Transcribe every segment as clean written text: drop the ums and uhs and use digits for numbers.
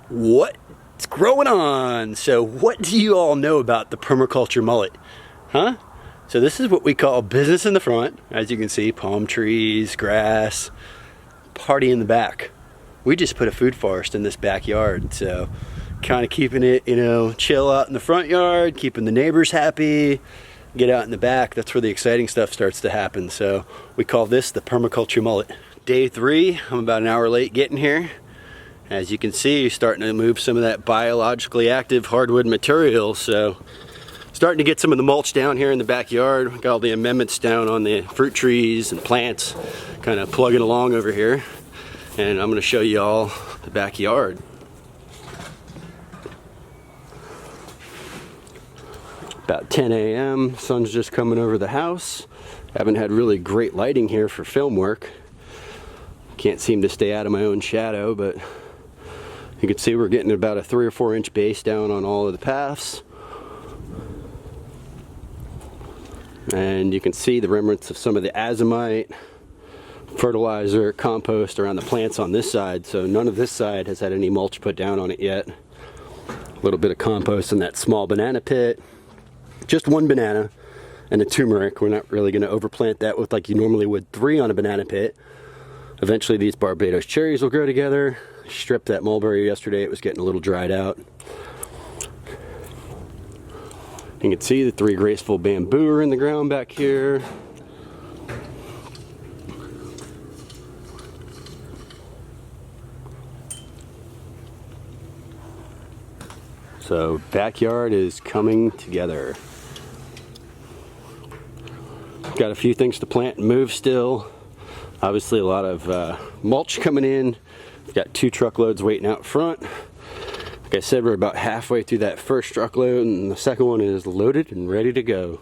What's growing on? So what do you all know about the permaculture mullet? Huh? So this is what we call business in the front. As you can see, palm trees, grass, party in the back. We just put a food forest in this backyard, so kind of keeping it, chill out in the front yard, keeping the neighbors happy, get out in the back. That's where the exciting stuff starts to happen. So we call this the permaculture mullet. Day 3, I'm about an hour late getting here. As you can see, you're starting to move some of that biologically active hardwood material. So starting to get some of the mulch down here in the backyard. We got all the amendments down on the fruit trees and plants, kind of plugging along over here. And I'm going to show you all the backyard. About 10 a.m., sun's just coming over the house. Haven't had really great lighting here for film work. Can't seem to stay out of my own shadow, but you can see we're getting about a 3 or 4 inch base down on all of the paths. And you can see the remnants of some of the azomite, fertilizer, compost around the plants on this side. So none of this side has had any mulch put down on it yet. A little bit of compost in that small banana pit. Just 1 banana and a turmeric. We're not really going to overplant that with like you normally would 3 on a banana pit. Eventually these Barbados cherries will grow together. Stripped that mulberry yesterday, it was getting a little dried out. You can see the 3 graceful bamboo are in the ground back here. So backyard is coming together. Got a few things to plant and move still. Obviously a lot of mulch coming in. We've got 2 truckloads waiting out front. Like I said, we're about halfway through that first truckload and the second one is loaded and ready to go.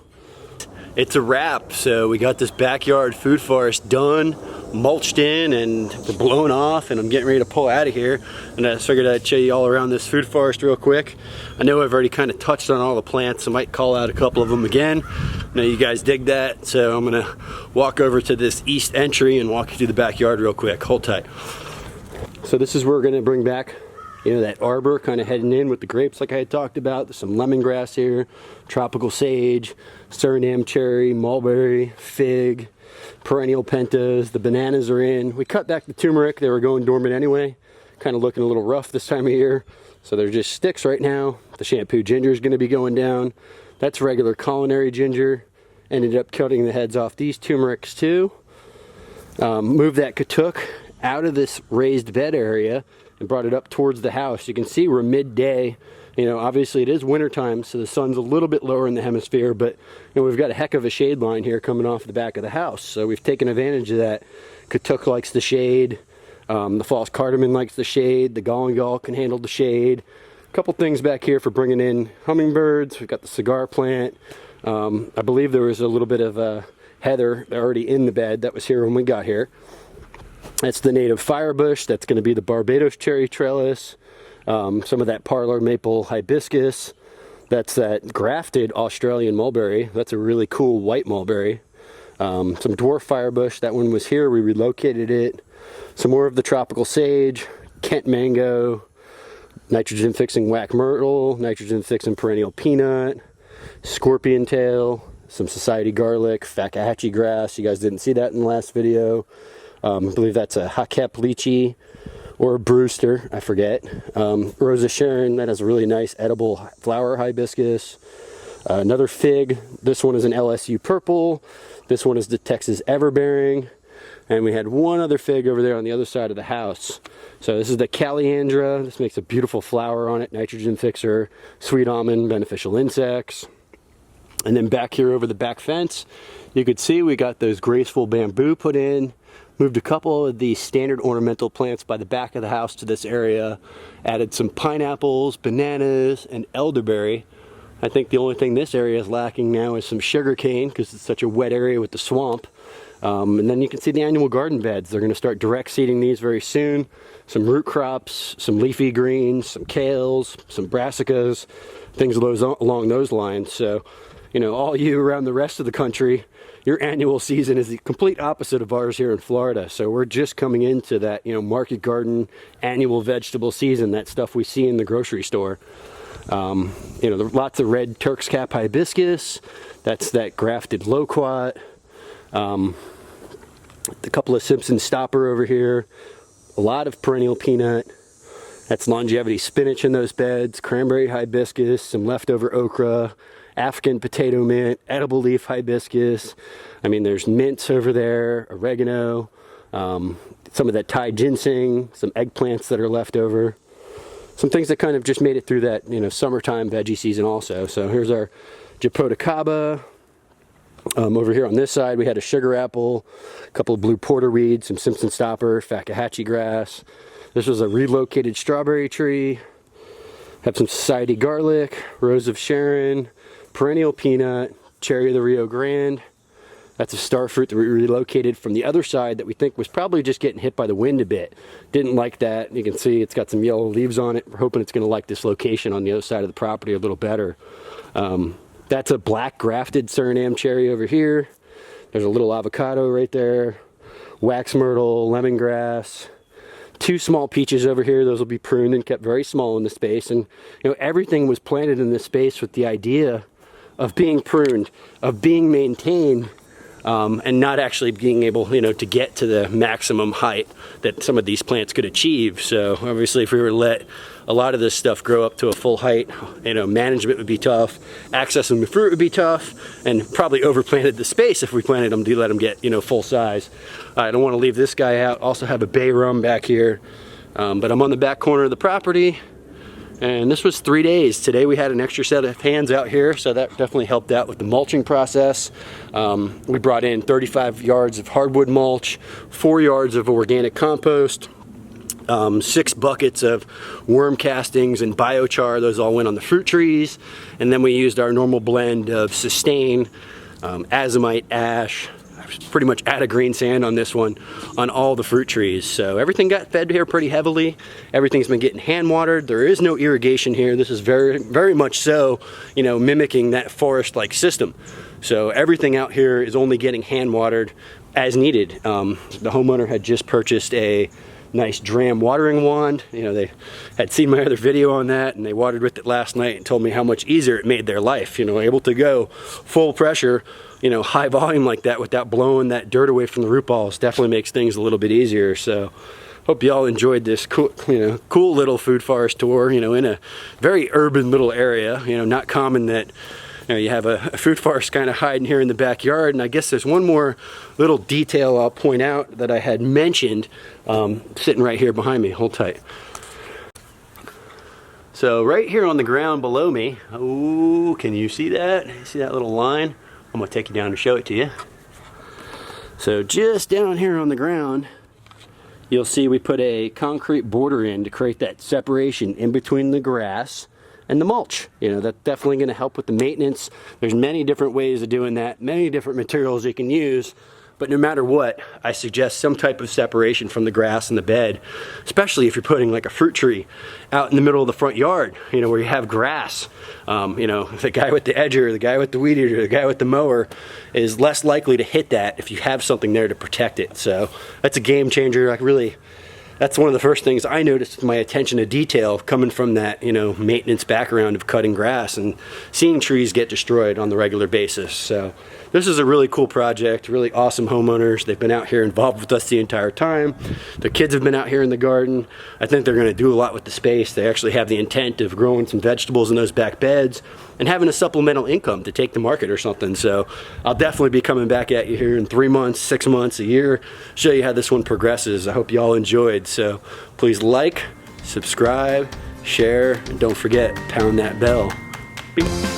It's a wrap. So we got this backyard food forest done, mulched in, and we're blowing off, and I'm getting ready to pull out of here. And I figured I'd show you all around this food forest real quick. I know I've already kind of touched on all the plants. I might call out a couple of them again. I know you guys dig that, so I'm gonna walk over to this east entry and walk you through the backyard real quick. Hold tight. So this is where we're gonna bring back, that arbor kind of heading in with the grapes like I had talked about. There's some lemongrass here, tropical sage, Suriname cherry, mulberry, fig, perennial pentas. The bananas are in. We cut back the turmeric. They were going dormant anyway. Kind of looking a little rough this time of year. So they're just sticks right now. The shampoo ginger is going to be going down. That's regular culinary ginger. Ended up cutting the heads off these turmerics too. Moved that katuk out of this raised bed area and brought it up towards the house. You can see we're midday. Obviously it is wintertime, so the sun's a little bit lower in the hemisphere, but we've got a heck of a shade line here coming off the back of the house. So we've taken advantage of that. Katuk likes the shade. The false cardamom likes the shade. The galangal can handle the shade. A couple things back here for bringing in hummingbirds. We've got the cigar plant. I believe there was a little bit of heather already in the bed that was here when we got here. That's the native firebush. That's going to be the Barbados cherry trellis. Some of that parlor maple hibiscus. That's that grafted Australian mulberry. That's a really cool white mulberry. Some dwarf firebush. That one was here. We relocated it. Some more of the tropical sage, Kent mango, nitrogen fixing whack myrtle, nitrogen fixing perennial peanut, scorpion tail, some society garlic, fakahatchee grass. You guys didn't see that in the last video. I believe that's a Hakep lychee or a Brewster, I forget. Rosa Sharon, that has a really nice edible flower hibiscus. Another fig, this one is an LSU purple. This one is the Texas everbearing. And we had one other fig over there on the other side of the house. So this is the Caliandra. This makes a beautiful flower on it, nitrogen fixer, sweet almond, beneficial insects. And then back here over the back fence, you could see we got those graceful bamboo put in. Moved a couple of the standard ornamental plants by the back of the house to this area. Added some pineapples, bananas, and elderberry. I think the only thing this area is lacking now is some sugar cane because it's such a wet area with the swamp. And then you can see the annual garden beds. They're going to start direct seeding these very soon. Some root crops, some leafy greens, some kales, some brassicas, things along those lines. So, you know, all you around the rest of the country, your annual season is the complete opposite of ours here in Florida. So we're just coming into that, you know, market garden annual vegetable season, that stuff we see in the grocery store. You know, there's lots of red Turk's cap hibiscus. That's that grafted loquat. A couple of Simpson stopper over here. A lot of perennial peanut. That's longevity spinach in those beds. Cranberry hibiscus, some leftover okra, African potato mint, edible leaf hibiscus. I mean, there's mints over there, oregano, some of that Thai ginseng, some eggplants that are left over. Some things that kind of just made it through that, you know, summertime veggie season also. So here's our Jipotacaba. Over here on this side, we had a sugar apple, a couple of blue porterweed, some Simpson stopper, Fakahatchee grass. This was a relocated strawberry tree. Have some society garlic, rose of Sharon, perennial peanut, cherry of the Rio Grande. That's a star fruit that we relocated from the other side that we think was probably just getting hit by the wind a bit. Didn't like that. You can see it's got some yellow leaves on it. We're hoping it's going to like this location on the other side of the property a little better. That's a black grafted Suriname cherry over here. There's a little avocado right there. Wax myrtle, lemongrass. 2 small peaches over here. Those will be pruned and kept very small in the space. And you know, everything was planted in this space with the idea of being pruned, of being maintained, and not actually being able, you know, to get to the maximum height that some of these plants could achieve. So obviously, if we were to let a lot of this stuff grow up to a full height, you know, management would be tough, accessing the fruit would be tough, and probably overplanted the space if we planted them to let them get, you know, full size. I don't want to leave this guy out. Also have a bay rum back here, but I'm on the back corner of the property. And this was 3 days. Today we had an extra set of hands out here, so that definitely helped out with the mulching process. We brought in 35 yards of hardwood mulch, 4 yards of organic compost, 6 buckets of worm castings and biochar. Those all went on the fruit trees. And then we used our normal blend of sustain, azomite, ash, pretty much add a green sand on this one on all the fruit trees. So everything got fed here pretty heavily. Everything's been getting hand watered. There is no irrigation here. This is very much so, you know, mimicking that forest-like system. So everything out here is only getting hand watered as needed. The homeowner had just purchased a nice dram watering wand. You know, they had seen my other video on that, and they watered with it last night and told me how much easier it made their life. You know, able to go full pressure, you know, high volume like that without blowing that dirt away from the root balls definitely makes things a little bit easier. So hope you all enjoyed this cool little food forest tour, you know, in a very urban little area. You know, not common that, you know, you have a food forest kind of hiding here in the backyard. And I guess there's one more little detail I'll point out that I had mentioned, sitting right here behind me. Hold tight. So right here on the ground below me, oh, can you see that? See that little line? I'm gonna take you down to show it to you. So just down here on the ground, you'll see we put a concrete border in to create that separation in between the grass and the mulch. You know, that's definitely going to help with the maintenance. There's many different ways of doing that, many different materials you can use, but no matter what, I suggest some type of separation from the grass and the bed, especially if you're putting like a fruit tree out in the middle of the front yard, you know, where you have grass. You know, the guy with the edger, the guy with the weed eater, the guy with the mower is less likely to hit that if you have something there to protect it. So that's a game changer. Like, really, that's one of the first things I noticed with my attention to detail coming from that, you know, maintenance background of cutting grass and seeing trees get destroyed on the regular basis. So this is a really cool project, really awesome homeowners. They've been out here involved with us the entire time. The kids have been out here in the garden. I think they're going to do a lot with the space. They actually have the intent of growing some vegetables in those back beds and having a supplemental income to take to market or something. So I'll definitely be coming back at you here in 3 months, 6 months, a year, show you how this one progresses. I hope you all enjoyed. So please like, subscribe, share, and don't forget, pound that bell. Beep.